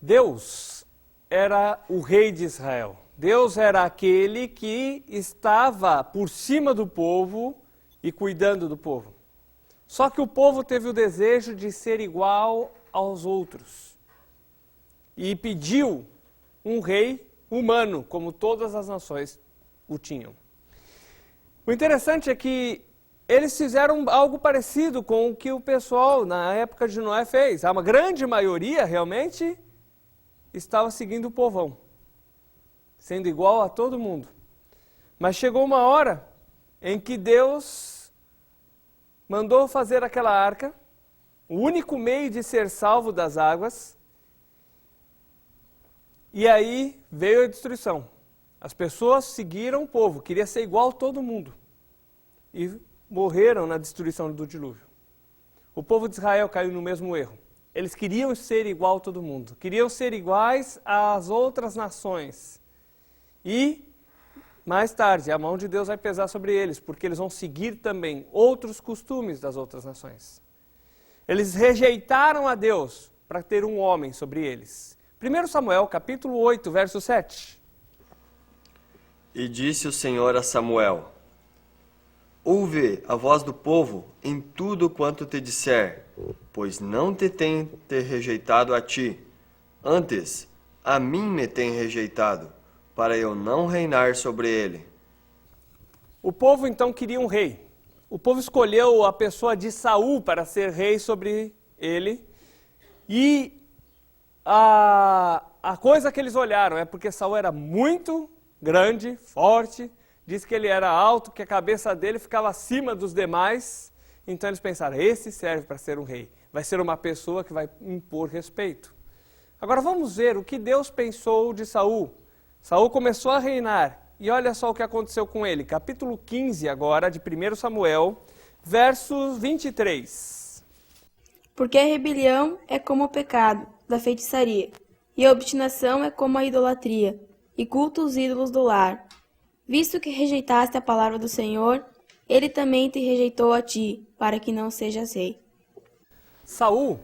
Deus era o rei de Israel. Deus era aquele que estava por cima do povo e cuidando do povo. Só que o povo teve o desejo de ser igual aos outros. E pediu um rei humano, como todas as nações o tinham. O interessante é que eles fizeram algo parecido com o que o pessoal na época de Noé fez. A grande maioria realmente estava seguindo o povão, sendo igual a todo mundo. Mas chegou uma hora em que Deus mandou fazer aquela arca, o único meio de ser salvo das águas, e aí veio a destruição. As pessoas seguiram o povo, queria ser igual a todo mundo, e morreram na destruição do dilúvio. O povo de Israel caiu no mesmo erro. Eles queriam ser igual a todo mundo, queriam ser iguais às outras nações. E, mais tarde, a mão de Deus vai pesar sobre eles, porque eles vão seguir também outros costumes das outras nações. Eles rejeitaram a Deus para ter um homem sobre eles. 1 Samuel, capítulo 8, verso 7. E disse o Senhor a Samuel: Ouve a voz do povo em tudo quanto te disser, pois não te tem rejeitado a ti, antes a mim me tem rejeitado, para eu não reinar sobre ele. O povo então queria um rei. O povo escolheu a pessoa de Saul para ser rei sobre ele. E a coisa que eles olharam é porque Saul era muito grande, forte, diz que ele era alto, que a cabeça dele ficava acima dos demais. Então eles pensaram, esse serve para ser um rei. Vai ser uma pessoa que vai impor respeito. Agora vamos ver o que Deus pensou de Saul. Saul começou a reinar. E olha só o que aconteceu com ele. Capítulo 15 agora, de 1 Samuel, verso 23. Porque a rebelião é como o pecado da feitiçaria, e a obstinação é como a idolatria, e culta os ídolos do lar. Visto que rejeitaste a palavra do Senhor, ele também te rejeitou a ti, para que não sejas rei. Saul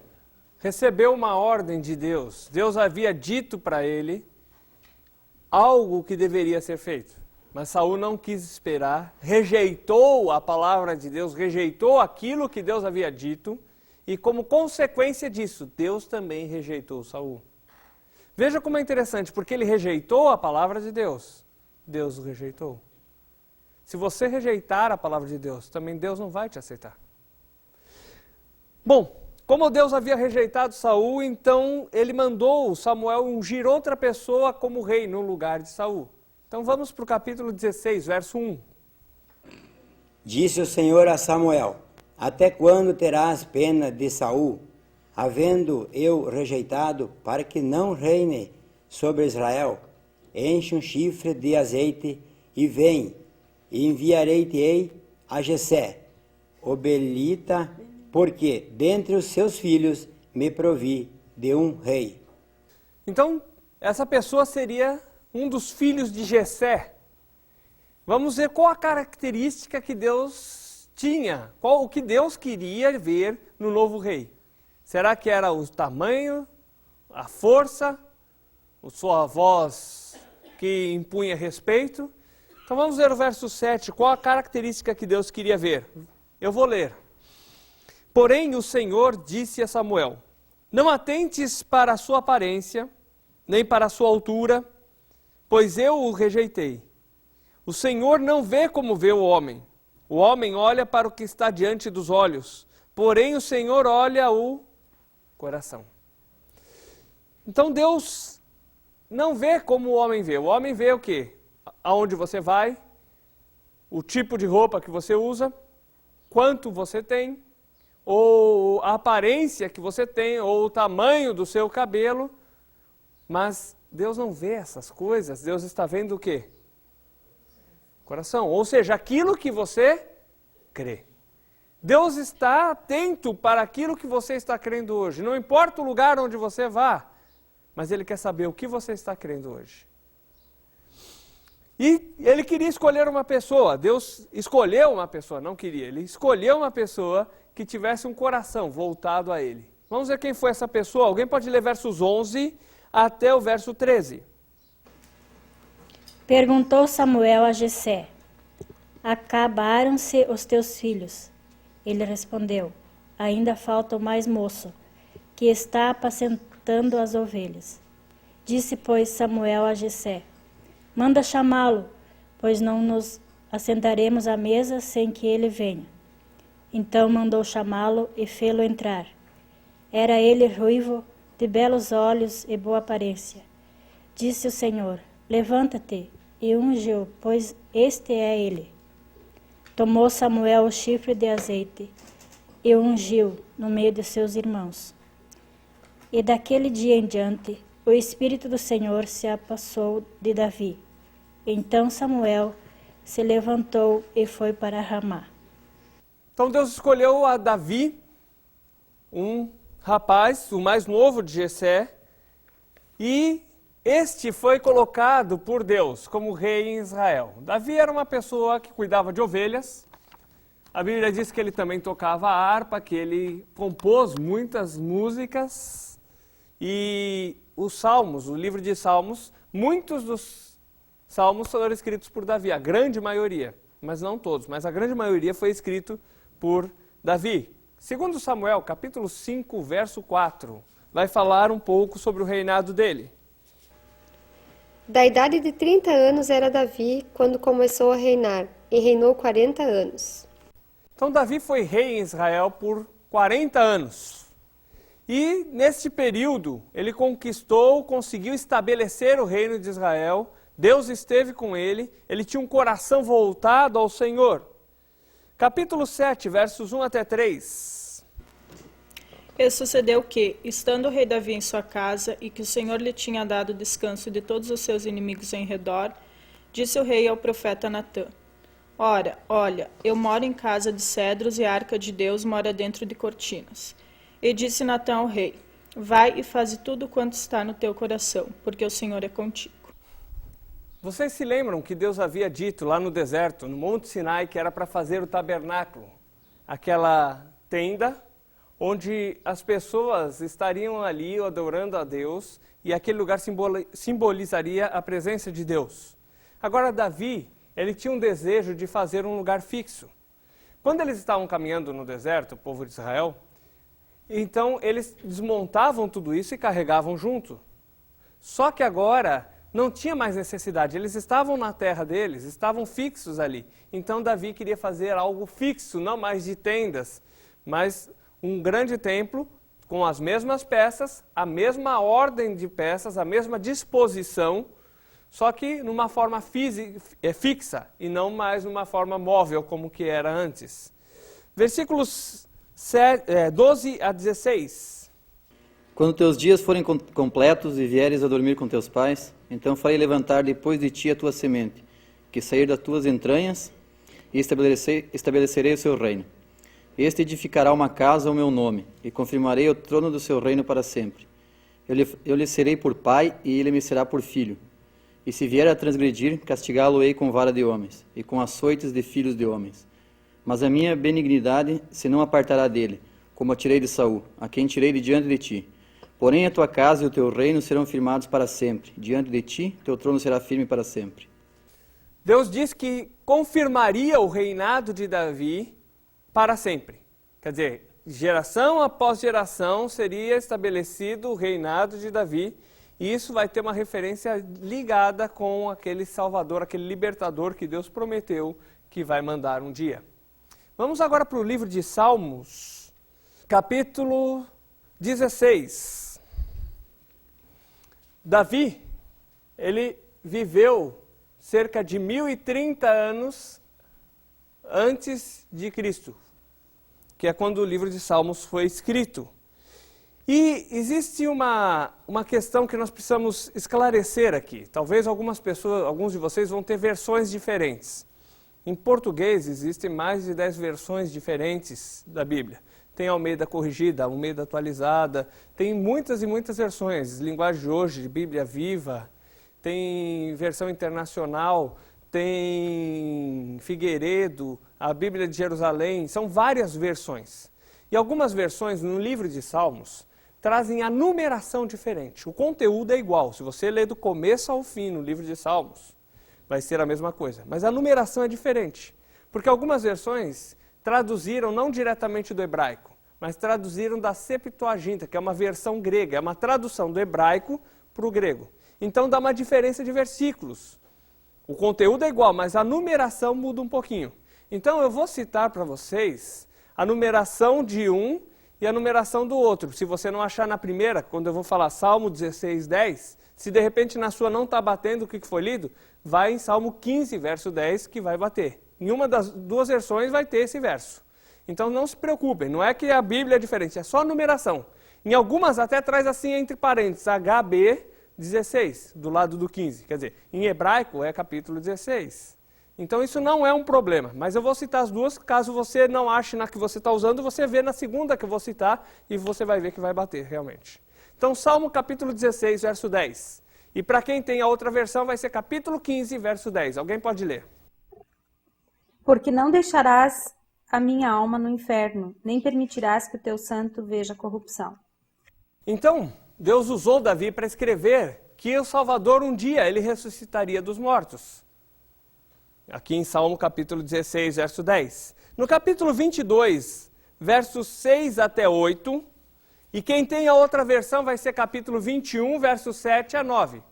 recebeu uma ordem de Deus. Deus havia dito para ele algo que deveria ser feito. Mas Saul não quis esperar, rejeitou a palavra de Deus, rejeitou aquilo que Deus havia dito, e como consequência disso, Deus também rejeitou Saul. Veja como é interessante, porque ele rejeitou a palavra de Deus, Deus o rejeitou. Se você rejeitar a palavra de Deus, também Deus não vai te aceitar. Bom, como Deus havia rejeitado Saul, então ele mandou Samuel ungir outra pessoa como rei no lugar de Saul. Então vamos para o capítulo 16, verso 1. Disse o Senhor a Samuel: Até quando terás pena de Saul, havendo eu rejeitado, para que não reine sobre Israel? Enche um chifre de azeite e vem, e enviarei-te-ei a Jessé, o belita, porque dentre os seus filhos me provi de um rei. Então, essa pessoa seria um dos filhos de Jessé. Vamos ver qual a característica que Deus tinha, qual o que Deus queria ver no novo rei. Será que era o tamanho, a força, a sua voz que impunha respeito? Então vamos ver o verso 7, qual a característica que Deus queria ver. Eu vou ler. Porém o Senhor disse a Samuel: Não atentes para a sua aparência, nem para a sua altura, pois eu o rejeitei. O Senhor não vê como vê o homem. O homem olha para o que está diante dos olhos, porém o Senhor olha o coração. Então Deus não vê como o homem vê. O homem vê o quê? Aonde você vai, o tipo de roupa que você usa, quanto você tem, ou a aparência que você tem, ou o tamanho do seu cabelo. Mas Deus não vê essas coisas. Deus está vendo o quê? Coração. Ou seja, aquilo que você crê. Deus está atento para aquilo que você está crendo hoje. Não importa o lugar onde você vá, mas Ele quer saber o que você está crendo hoje. E Ele queria escolher uma pessoa. Deus escolheu uma pessoa, não queria. Ele escolheu uma pessoa que tivesse um coração voltado a Ele. Vamos ver quem foi essa pessoa. Alguém pode ler versos 11 até o verso 13. Perguntou Samuel a Jessé: acabaram-se os teus filhos? Ele respondeu: ainda falta o mais moço, que está apacentando as ovelhas. Disse, pois, Samuel a Jessé: manda chamá-lo, pois não nos assentaremos à mesa sem que ele venha. Então mandou chamá-lo e fê-lo entrar. Era ele ruivo, de belos olhos e boa aparência. Disse o Senhor: levanta-te e unge-o, pois este é ele. Tomou Samuel o chifre de azeite e o ungiu no meio de seus irmãos. E daquele dia em diante, o Espírito do Senhor se apossou de Davi. Então Samuel se levantou e foi para Ramá. Então Deus escolheu a Davi, um rapaz, o mais novo de Jessé, e este foi colocado por Deus como rei em Israel. Davi era uma pessoa que cuidava de ovelhas. A Bíblia diz que ele também tocava harpa, que ele compôs muitas músicas. E os Salmos, o livro de Salmos, muitos dos Salmos foram escritos por Davi, a grande maioria, mas não todos, mas a grande maioria foi escrito por Davi. Segundo Samuel, capítulo 5, verso 4, vai falar um pouco sobre o reinado dele. Da idade de 30 anos era Davi quando começou a reinar, e reinou 40 anos. Então Davi foi rei em Israel por 40 anos. E neste período ele conseguiu estabelecer o reino de Israel. Deus esteve com ele tinha um coração voltado ao Senhor. Capítulo 7, versos 1 até 3. E sucedeu que, estando o rei Davi em sua casa, e que o Senhor lhe tinha dado descanso de todos os seus inimigos em redor, disse o rei ao profeta Natã: Ora, olha, eu moro em casa de cedros e a arca de Deus mora dentro de cortinas. E disse Natã ao rei: Vai e faze tudo quanto está no teu coração, porque o Senhor é contigo. Vocês se lembram que Deus havia dito lá no deserto, no Monte Sinai, que era para fazer o tabernáculo, aquela tenda onde as pessoas estariam ali adorando a Deus e aquele lugar simbolizaria a presença de Deus. Agora Davi, ele tinha um desejo de fazer um lugar fixo. Quando eles estavam caminhando no deserto, o povo de Israel, então eles desmontavam tudo isso e carregavam junto. Só que agora não tinha mais necessidade, eles estavam na terra deles, estavam fixos ali. Então Davi queria fazer algo fixo, não mais de tendas, mas um grande templo com as mesmas peças, a mesma ordem de peças, a mesma disposição, só que numa forma fixa e não mais numa forma móvel como que era antes. Versículos 12 a 16. Quando teus dias forem completos e vieres a dormir com teus pais, então farei levantar depois de ti a tua semente, que sair das tuas entranhas, e estabelecerei o seu reino. Este edificará uma casa ao meu nome, e confirmarei o trono do seu reino para sempre. Eu lhe serei por pai, e ele me será por filho. E se vier a transgredir, castigá-lo-ei com vara de homens, e com açoites de filhos de homens. Mas a minha benignidade se não apartará dele, como a tirei de Saul, a quem tirei de diante de ti. Porém a tua casa e o teu reino serão firmados para sempre. Diante de ti, teu trono será firme para sempre. Deus diz que confirmaria o reinado de Davi para sempre. Quer dizer, geração após geração seria estabelecido o reinado de Davi, e isso vai ter uma referência ligada com aquele Salvador, aquele libertador que Deus prometeu que vai mandar um dia. Vamos agora para o livro de Salmos, capítulo 16. Davi, ele viveu cerca de 1030 anos antes de Cristo, que é quando o livro de Salmos foi escrito. E existe uma questão que nós precisamos esclarecer aqui. Talvez alguns de vocês vão ter versões diferentes. Em português existem mais de 10 versões diferentes da Bíblia. Tem Almeida corrigida, Almeida atualizada, tem muitas e muitas versões. Linguagem de hoje, Bíblia Viva, tem versão internacional, tem Figueiredo, a Bíblia de Jerusalém, são várias versões. E algumas versões no livro de Salmos trazem a numeração diferente. O conteúdo é igual. Se você ler do começo ao fim no livro de Salmos, vai ser a mesma coisa. Mas a numeração é diferente. Porque algumas versões traduziram não diretamente do hebraico, mas traduziram da Septuaginta, que é uma versão grega, é uma tradução do hebraico para o grego. Então dá uma diferença de versículos. O conteúdo é igual, mas a numeração muda um pouquinho. Então eu vou citar para vocês a numeração de um e a numeração do outro. Se você não achar na primeira, quando eu vou falar Salmo 16, 10, se de repente na sua não está batendo o que foi lido, vai em Salmo 15, verso 10, que vai bater. Em uma das duas versões vai ter esse verso. Então não se preocupem, não é que a Bíblia é diferente, é só a numeração. Em algumas até traz assim entre parênteses, HB 16, do lado do 15. Quer dizer, em hebraico é capítulo 16. Então isso não é um problema, mas eu vou citar as duas, caso você não ache na que você está usando, você vê na segunda que eu vou citar e você vai ver que vai bater realmente. Então Salmo capítulo 16, verso 10. E para quem tem a outra versão vai ser capítulo 15, verso 10. Alguém pode ler? Porque não deixarás a minha alma no inferno, nem permitirás que o teu santo veja corrupção. Então, Deus usou Davi para escrever que o Salvador um dia ele ressuscitaria dos mortos. Aqui em Salmo capítulo 16, verso 10. No capítulo 22, versos 6 até 8, e quem tem a outra versão vai ser capítulo 21, versos 7 a 9.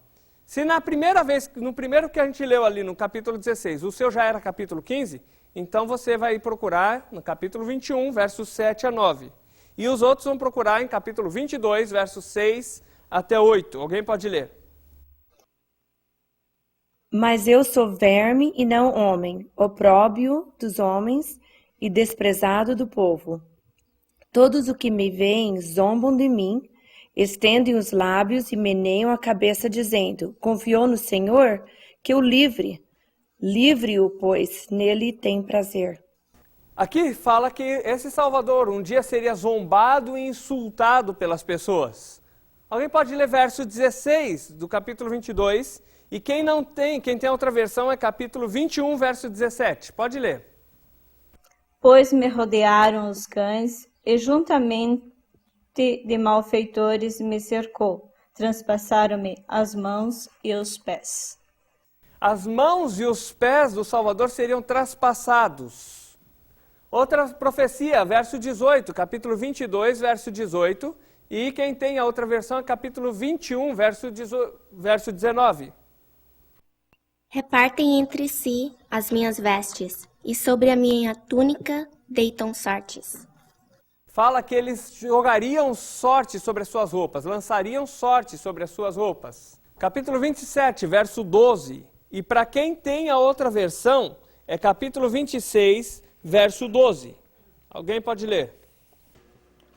Se na primeira vez, no primeiro que a gente leu ali no capítulo 16, o seu já era capítulo 15, então você vai procurar no capítulo 21, versos 7 a 9. E os outros vão procurar em capítulo 22, versos 6 até 8. Alguém pode ler? Mas eu sou verme e não homem, opróbrio dos homens e desprezado do povo. Todos os que me veem zombam de mim, estendem os lábios e meneiam a cabeça, dizendo: confiou no Senhor, que o livre. Livre-o, pois nele tem prazer. Aqui fala que esse Salvador um dia seria zombado e insultado pelas pessoas. Alguém pode ler verso 16 do capítulo 22, e quem tem outra versão é capítulo 21, verso 17. Pode ler. Pois me rodearam os cães, e juntamente de malfeitores me cercou. Transpassaram-me as mãos e os pés. As mãos e os pés do Salvador seriam traspassados. Outra profecia, verso 18, capítulo 22, verso 18. E quem tem a outra versão é capítulo 21, verso 19. Repartem entre si as minhas vestes, e sobre a minha túnica deitam sortes. Fala que eles jogariam sorte sobre as suas roupas, lançariam sorte sobre as suas roupas. Capítulo 27, verso 12. E para quem tem a outra versão, é capítulo 26, verso 12. Alguém pode ler?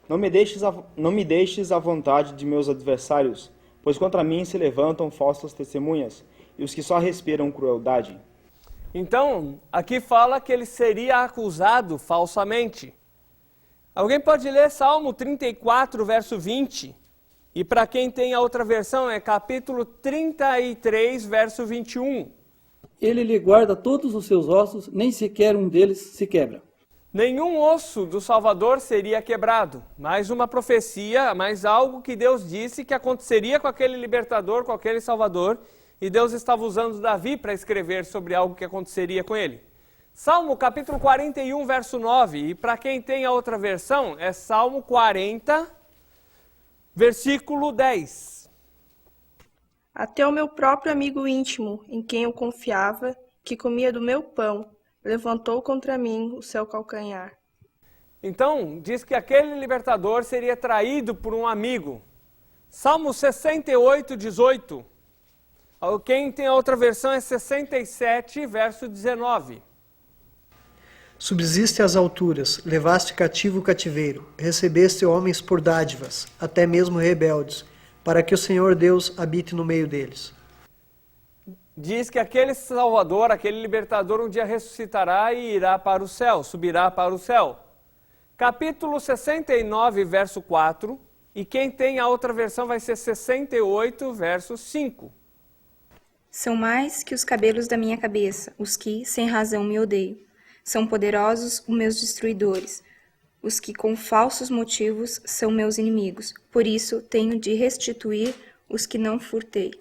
Não me deixes à vontade de meus adversários, pois contra mim se levantam falsas testemunhas, e os que só respiram crueldade. Então, aqui fala que ele seria acusado falsamente. Alguém pode ler Salmo 34, verso 20? E para quem tem a outra versão, é capítulo 33, verso 21. Ele lhe guarda todos os seus ossos, nem sequer um deles se quebra. Nenhum osso do Salvador seria quebrado. Mais uma profecia, mais algo que Deus disse que aconteceria com aquele libertador, com aquele Salvador. E Deus estava usando Davi para escrever sobre algo que aconteceria com ele. Salmo capítulo 41, verso 9. E para quem tem a outra versão, é Salmo 40, versículo 10. Até o meu próprio amigo íntimo, em quem eu confiava, que comia do meu pão, levantou contra mim o seu calcanhar. Então, diz que aquele libertador seria traído por um amigo. Salmo 68, 18. Quem tem a outra versão é 67, verso 19. Subsiste às alturas, levaste cativo o cativeiro, recebeste homens por dádivas, até mesmo rebeldes, para que o Senhor Deus habite no meio deles. Diz que aquele Salvador, aquele libertador, um dia ressuscitará e irá para o céu, subirá para o céu. Capítulo 69, verso 4, e quem tem a outra versão vai ser 68, verso 5. São mais que os cabelos da minha cabeça, os que, sem razão, me odeiam. São poderosos os meus destruidores. Os que com falsos motivos são meus inimigos. Por isso tenho de restituir os que não furtei.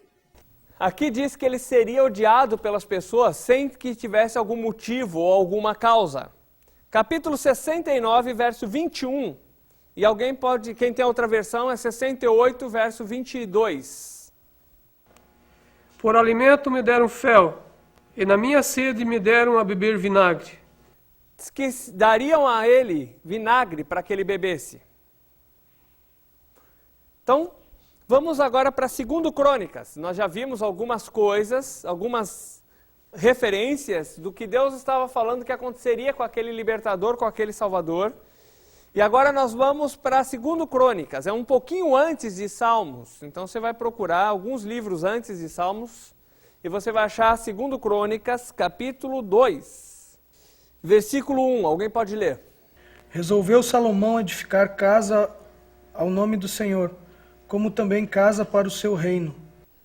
Aqui diz que ele seria odiado pelas pessoas sem que tivesse algum motivo ou alguma causa. Capítulo 69, verso 21. E alguém pode, quem tem outra versão, é 68, verso 22. Por alimento me deram fel, e na minha sede me deram a beber vinagre. Diz que dariam a ele vinagre para que ele bebesse. Então, vamos agora para 2 Crônicas. Nós já vimos algumas coisas, algumas referências do que Deus estava falando que aconteceria com aquele libertador, com aquele salvador. E agora nós vamos para 2 Crônicas, é um pouquinho antes de Salmos. Então você vai procurar alguns livros antes de Salmos e você vai achar 2 Crônicas, capítulo 2, versículo 1. Alguém pode ler? Resolveu Salomão edificar casa ao nome do Senhor, como também casa para o seu reino.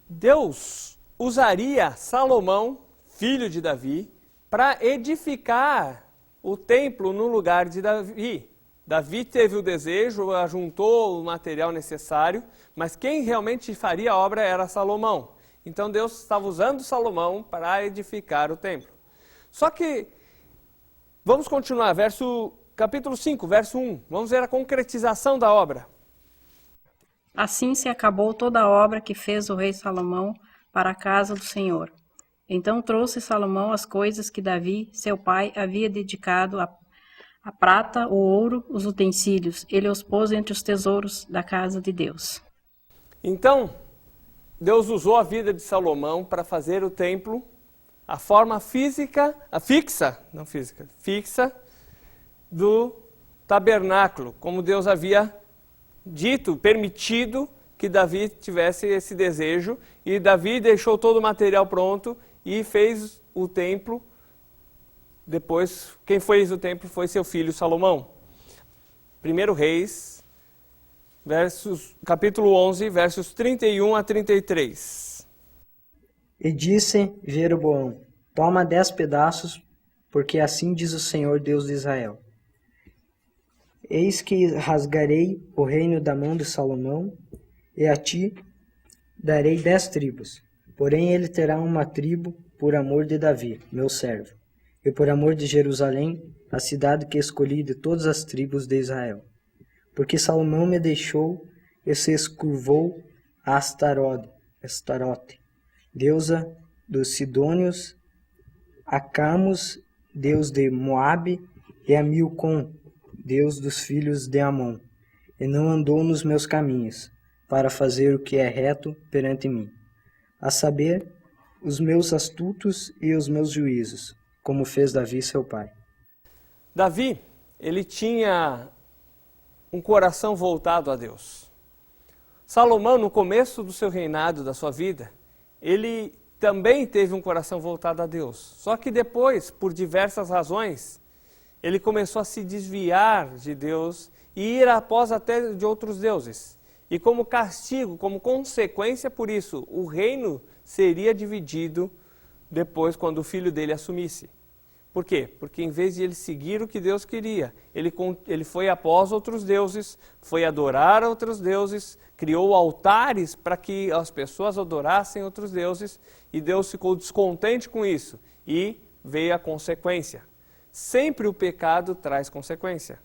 Deus usaria Salomão, filho de Davi, para edificar o templo no lugar de Davi. Davi teve o desejo, ajuntou o material necessário, mas quem realmente faria a obra era Salomão. Então Deus estava usando Salomão para edificar o templo. Só que, vamos continuar, capítulo 5, verso 1. Vamos ver a concretização da obra. Assim se acabou toda a obra que fez o rei Salomão para a casa do Senhor. Então trouxe Salomão as coisas que Davi, seu pai, havia dedicado a prata, o ouro, os utensílios. Ele os pôs entre os tesouros da casa de Deus. Então, Deus usou a vida de Salomão para fazer o templo, a forma fixa do tabernáculo, como Deus havia dito, permitido que Davi tivesse esse desejo, e Davi deixou todo o material pronto e fez o templo. Depois, quem fez o templo foi seu filho Salomão. 1 Reis, capítulo 11, versos 31 a 33. E disse Jeroboão: toma 10 pedaços, porque assim diz o Senhor Deus de Israel. Eis que rasgarei o reino da mão de Salomão, e a ti darei 10 tribos. Porém ele terá uma tribo por amor de Davi, meu servo, e por amor de Jerusalém, a cidade que escolhi de todas as tribos de Israel. Porque Salomão me deixou e se escurvou a Astarote, deusa dos Sidônios, a Camus, deus de Moabe, e a Milcom, deus dos filhos de Amon, e não andou nos meus caminhos, para fazer o que é reto perante mim, a saber, os meus astutos e os meus juízos, como fez Davi seu pai. Davi, ele tinha um coração voltado a Deus. Salomão, no começo do seu reinado, da sua vida, ele também teve um coração voltado a Deus. Só que depois, por diversas razões, ele começou a se desviar de Deus e ir após até de outros deuses. E como castigo, como consequência por isso, o reino seria dividido depois quando o filho dele assumisse. Por quê? Porque em vez de ele seguir o que Deus queria, ele foi após outros deuses, foi adorar outros deuses, criou altares para que as pessoas adorassem outros deuses, e Deus ficou descontente com isso, e veio a consequência. Sempre o pecado traz consequência.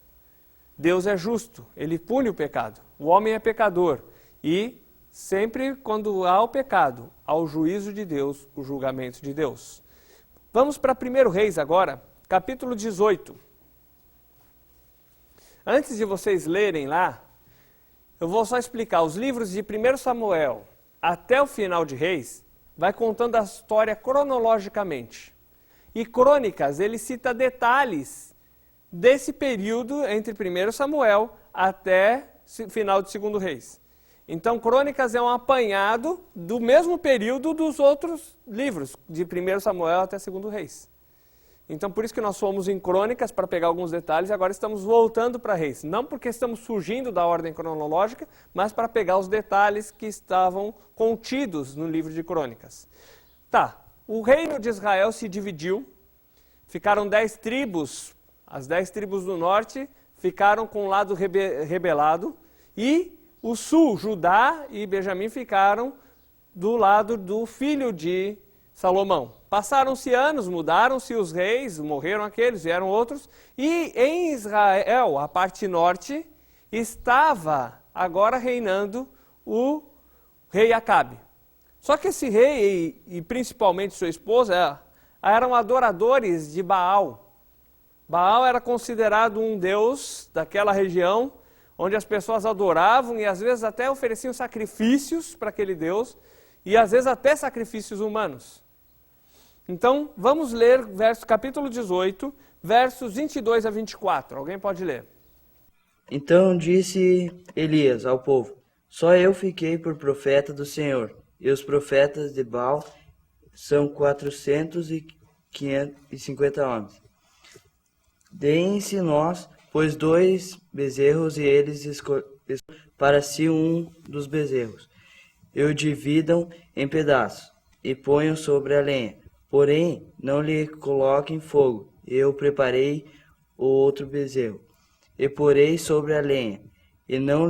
Deus é justo, ele pune o pecado. O homem é pecador, e sempre quando há o pecado, há o juízo de Deus, o julgamento de Deus. Vamos para 1 Reis agora, capítulo 18. Antes de vocês lerem lá, eu vou só explicar. Os livros de 1 Samuel até o final de Reis, vai contando a história cronologicamente. E Crônicas, ele cita detalhes desse período entre 1 Samuel até o final de 2 Reis. Então, Crônicas é um apanhado do mesmo período dos outros livros, de 1 Samuel até 2 Reis. Então, por isso que nós fomos em Crônicas para pegar alguns detalhes e agora estamos voltando para Reis. Não porque estamos fugindo da ordem cronológica, mas para pegar os detalhes que estavam contidos no livro de Crônicas. Tá, o reino de Israel se dividiu, ficaram 10 tribos, as 10 tribos do norte ficaram com o lado rebelado, e o sul, Judá e Benjamim, ficaram do lado do filho de Salomão. Passaram-se anos, mudaram-se os reis, morreram aqueles, vieram outros, e em Israel, a parte norte, estava agora reinando o rei Acabe. Só que esse rei, e principalmente sua esposa, eram adoradores de Baal. Baal era considerado um deus daquela região, onde as pessoas adoravam e às vezes até ofereciam sacrifícios para aquele deus, e às vezes até sacrifícios humanos. Então, vamos ler capítulo 18, versos 22 a 24. Alguém pode ler? Então disse Elias ao povo: só eu fiquei por profeta do Senhor, e os profetas de Baal são 450 homens. Deem-se nós, pois 2 bezerros, e eles para si um dos bezerros, e o dividam em pedaços, e ponham sobre a lenha. Porém, não lhe coloquem fogo. Eu preparei o outro bezerro, e porei sobre a lenha, e não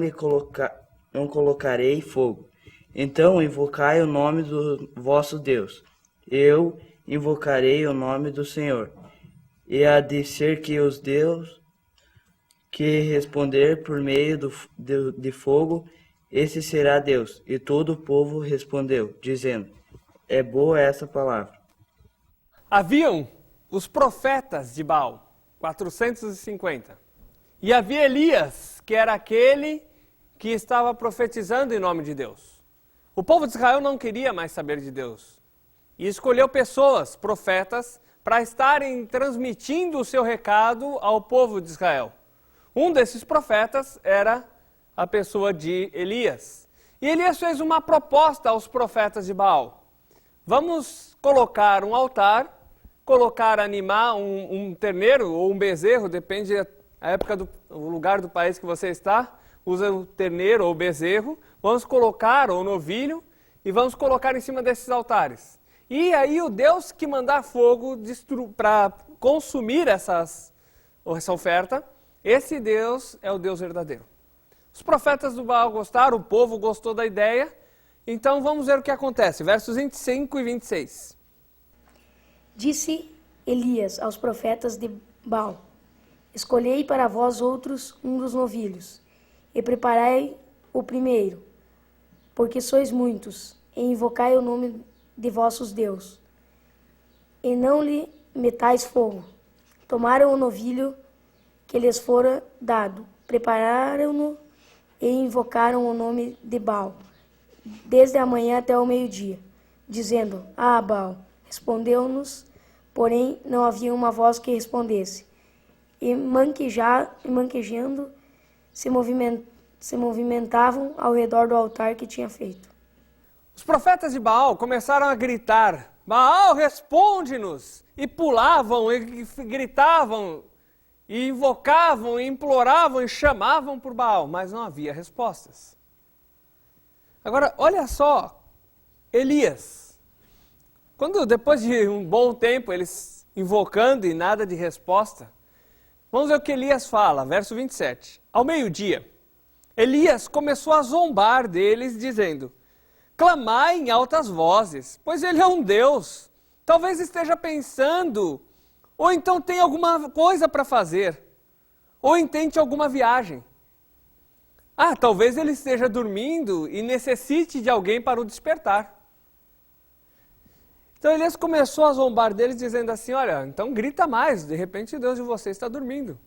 colocarei fogo. Então invocai o nome do vosso Deus. Eu invocarei o nome do Senhor. E há de ser que os Deus que responder por meio de fogo, esse será Deus. E todo o povo respondeu, dizendo: é boa essa palavra. Haviam os profetas de Baal, 450. E havia Elias, que era aquele que estava profetizando em nome de Deus. O povo de Israel não queria mais saber de Deus. E escolheu pessoas, profetas, para estarem transmitindo o seu recado ao povo de Israel. Um desses profetas era a pessoa de Elias. E Elias fez uma proposta aos profetas de Baal. Vamos colocar um altar, colocar um terneiro ou um bezerro, depende da época do lugar do país que você está, usa o terneiro ou o bezerro, vamos colocar, ou novilho, e vamos colocar em cima desses altares. E aí o Deus que mandar fogo para consumir essa oferta, esse Deus é o Deus verdadeiro. Os profetas do Baal gostaram, o povo gostou da ideia, então vamos ver o que acontece, versos 25 e 26. Disse Elias aos profetas de Baal: escolhei para vós outros um dos novilhos, e preparai o primeiro, porque sois muitos, e invocai o nome de vossos deuses, e não lhe metais fogo. Tomaram o novilho que lhes fora dado, prepararam-no e invocaram o nome de Baal, desde a manhã até o meio-dia, dizendo: ah, Baal, respondeu-nos. Porém, não havia uma voz que respondesse. E manquejando, se movimentavam ao redor do altar que tinha feito. Os profetas de Baal começaram a gritar: Baal, responde-nos! E pulavam, e gritavam, e invocavam, e imploravam, e chamavam por Baal, mas não havia respostas. Agora, olha só, Elias. Quando depois de um bom tempo, eles invocando e nada de resposta, vamos ver o que Elias fala, verso 27. Ao meio-dia, Elias começou a zombar deles, dizendo: clamai em altas vozes, pois ele é um Deus. Talvez esteja pensando, ou então tem alguma coisa para fazer, ou intente alguma viagem. Ah, talvez ele esteja dormindo e necessite de alguém para o despertar. Então Elias começou a zombar deles, dizendo assim: olha, então grita mais, de repente o Deus de vocês está dormindo.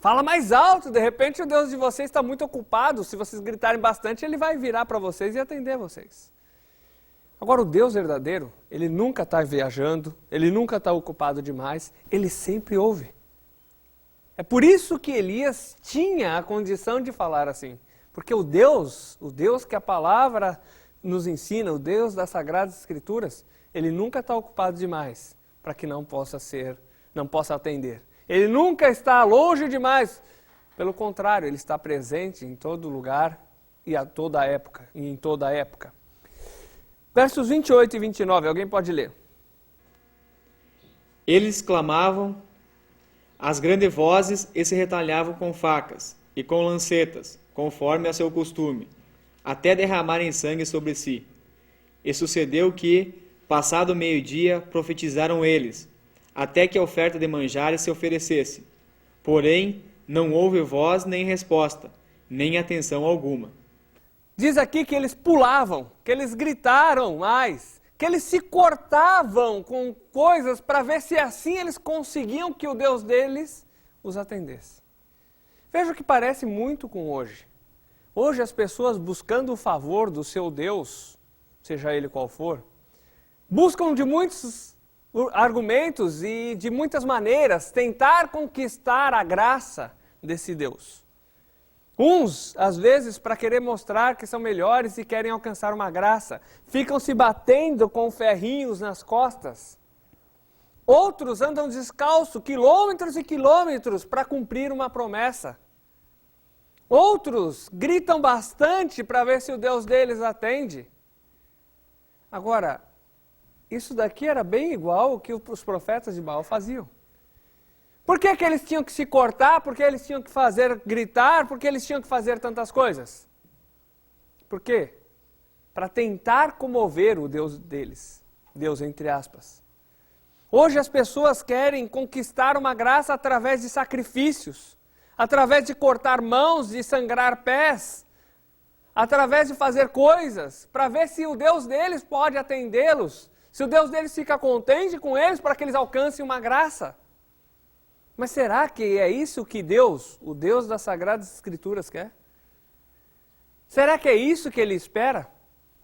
Fala mais alto, de repente o Deus de vocês está muito ocupado, se vocês gritarem bastante, ele vai virar para vocês e atender vocês. Agora, o Deus verdadeiro, ele nunca está viajando, ele nunca está ocupado demais, ele sempre ouve. É por isso que Elias tinha a condição de falar assim, porque o Deus que a palavra nos ensina, o Deus das Sagradas Escrituras, ele nunca está ocupado demais para que não possa atender. Ele nunca está longe demais. Pelo contrário, ele está presente em todo lugar e em toda época. Versos 28 e 29, alguém pode ler? Eles clamavam as grandes vozes e se retalhavam com facas e com lancetas, conforme a seu costume, até derramarem sangue sobre si. E sucedeu que, passado o meio-dia, profetizaram eles, até que a oferta de manjares se oferecesse. Porém, não houve voz nem resposta, nem atenção alguma. Diz aqui que eles pulavam, que eles gritaram mais, que eles se cortavam com coisas para ver se assim eles conseguiam que o Deus deles os atendesse. Veja o que parece muito com hoje. Hoje as pessoas buscando o favor do seu Deus, seja ele qual for, buscam de muitos argumentos e de muitas maneiras tentar conquistar a graça desse Deus. Uns, às vezes, para querer mostrar que são melhores e querem alcançar uma graça, ficam se batendo com ferrinhos nas costas. Outros andam descalço quilômetros e quilômetros para cumprir uma promessa. Outros gritam bastante para ver se o Deus deles atende. Agora, isso daqui era bem igual ao que os profetas de Baal faziam. Por que eles tinham que se cortar? Por que eles tinham que gritar? Por que eles tinham que fazer tantas coisas? Por quê? Para tentar comover o Deus deles. Deus entre aspas. Hoje as pessoas querem conquistar uma graça através de sacrifícios, através de cortar mãos, de sangrar pés, através de fazer coisas para ver se o Deus deles pode atendê-los, se o Deus deles fica contente com eles para que eles alcancem uma graça. Mas será que é isso que Deus, o Deus das Sagradas Escrituras, quer? Será que é isso que ele espera?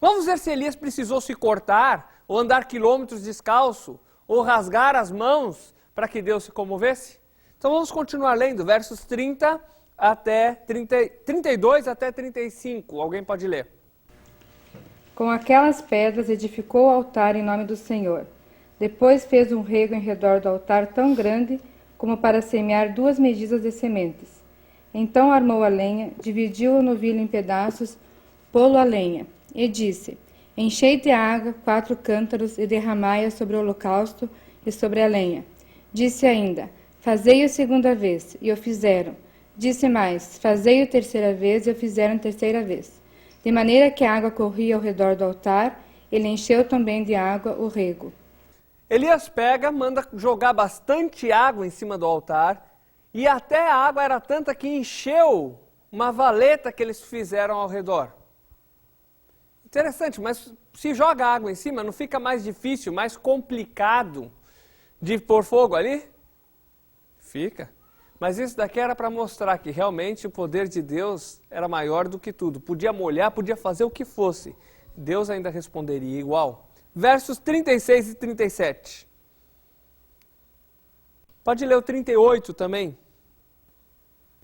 Vamos ver se Elias precisou se cortar, ou andar quilômetros descalço, ou rasgar as mãos para que Deus se comovesse? Então vamos continuar lendo, versos 32 até 35. Alguém pode ler. Com aquelas pedras edificou o altar em nome do Senhor. Depois fez um rego em redor do altar tão grande como para semear 2 medidas de sementes. Então armou a lenha, dividiu o novilho em pedaços, pô-lo a lenha, e disse: Enchei de água 4 cântaros e derramai-a sobre o holocausto e sobre a lenha. Disse ainda: Fazei-o segunda vez, e o fizeram. Disse mais: Fazei-o terceira vez, e o fizeram terceira vez. De maneira que a água corria ao redor do altar, ele encheu também de água o rego. Elias manda jogar bastante água em cima do altar, e até a água era tanta que encheu uma valeta que eles fizeram ao redor. Interessante, mas se joga água em cima, não fica mais difícil, mais complicado de pôr fogo ali? Fica. Mas isso daqui era para mostrar que realmente o poder de Deus era maior do que tudo. Podia molhar, podia fazer o que fosse. Deus ainda responderia igual. Versos 36 e 37. Pode ler o 38 também.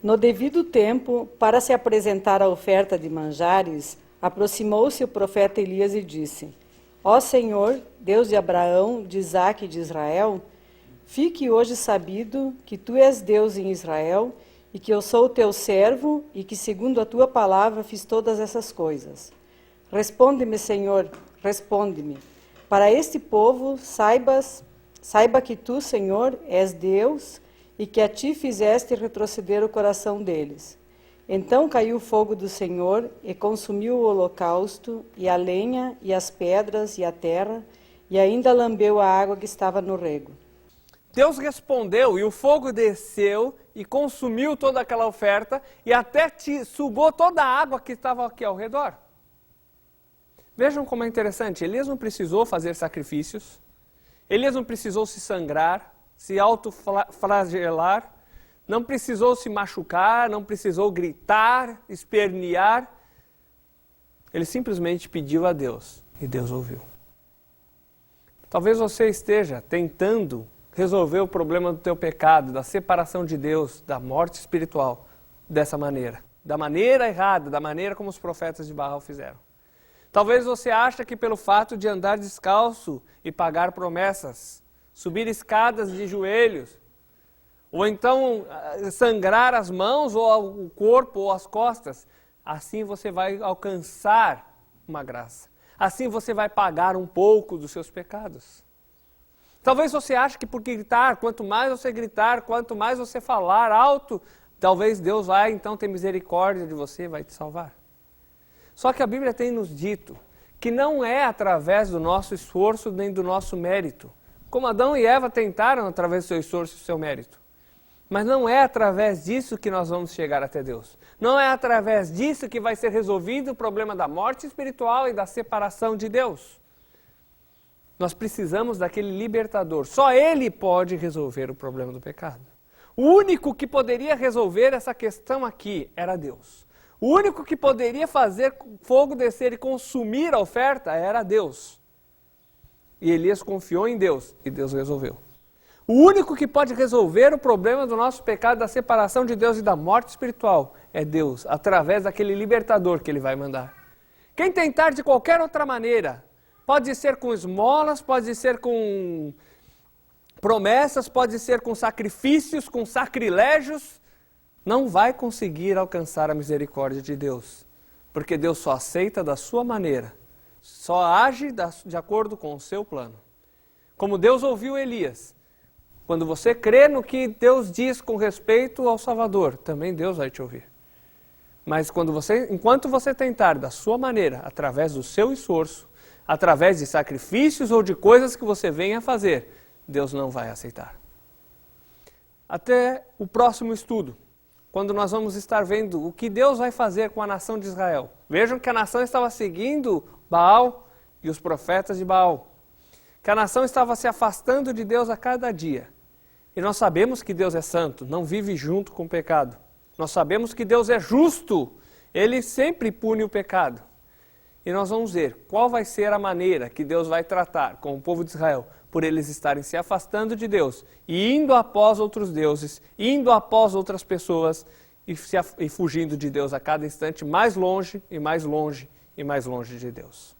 No devido tempo, para se apresentar a oferta de manjares, aproximou-se o profeta Elias e disse: Ó Senhor, Deus de Abraão, de Isaque e de Israel, fique hoje sabido que tu és Deus em Israel e que eu sou o teu servo e que segundo a tua palavra fiz todas essas coisas. Responde-me, Senhor, responde-me. Para este povo saiba que tu, Senhor, és Deus e que a ti fizeste retroceder o coração deles. Então caiu o fogo do Senhor e consumiu o holocausto, e a lenha, e as pedras, e a terra, e ainda lambeu a água que estava no rego. Deus respondeu, e o fogo desceu e consumiu toda aquela oferta, e até sugou toda a água que estava aqui ao redor. Vejam como é interessante, Elias não precisou fazer sacrifícios, Elias não precisou se sangrar, se autoflagelar, não precisou se machucar, não precisou gritar, espernear. Ele simplesmente pediu a Deus e Deus ouviu. Talvez você esteja tentando resolver o problema do teu pecado, da separação de Deus, da morte espiritual, dessa maneira. Da maneira errada, da maneira como os profetas de Baal fizeram. Talvez você ache que pelo fato de andar descalço e pagar promessas, subir escadas de joelhos, ou então sangrar as mãos, ou o corpo, ou as costas, assim você vai alcançar uma graça. Assim você vai pagar um pouco dos seus pecados. Talvez você ache que por gritar, quanto mais você gritar, quanto mais você falar alto, talvez Deus vai então ter misericórdia de você, vai te salvar. Só que a Bíblia tem nos dito que não é através do nosso esforço nem do nosso mérito, como Adão e Eva tentaram através do seu esforço e do seu mérito. Mas não é através disso que nós vamos chegar até Deus. Não é através disso que vai ser resolvido o problema da morte espiritual e da separação de Deus. Nós precisamos daquele libertador. Só Ele pode resolver o problema do pecado. O único que poderia resolver essa questão aqui era Deus. O único que poderia fazer fogo descer e consumir a oferta era Deus. E Elias confiou em Deus e Deus resolveu. O único que pode resolver o problema do nosso pecado, da separação de Deus e da morte espiritual, é Deus, através daquele libertador que Ele vai mandar. Quem tentar de qualquer outra maneira, pode ser com esmolas, pode ser com promessas, pode ser com sacrifícios, com sacrilégios, não vai conseguir alcançar a misericórdia de Deus, porque Deus só aceita da sua maneira, só age de acordo com o seu plano. Como Deus ouviu Elias, quando você crê no que Deus diz com respeito ao Salvador, também Deus vai te ouvir. Mas enquanto você tentar da sua maneira, através do seu esforço, através de sacrifícios ou de coisas que você venha a fazer, Deus não vai aceitar. Até o próximo estudo, quando nós vamos estar vendo o que Deus vai fazer com a nação de Israel. Vejam que a nação estava seguindo Baal e os profetas de Baal. Que a nação estava se afastando de Deus a cada dia. E nós sabemos que Deus é santo, não vive junto com o pecado. Nós sabemos que Deus é justo, Ele sempre pune o pecado. E nós vamos ver qual vai ser a maneira que Deus vai tratar com o povo de Israel, por eles estarem se afastando de Deus e indo após outros deuses, indo após outras pessoas e fugindo de Deus a cada instante mais longe e mais longe e mais longe de Deus.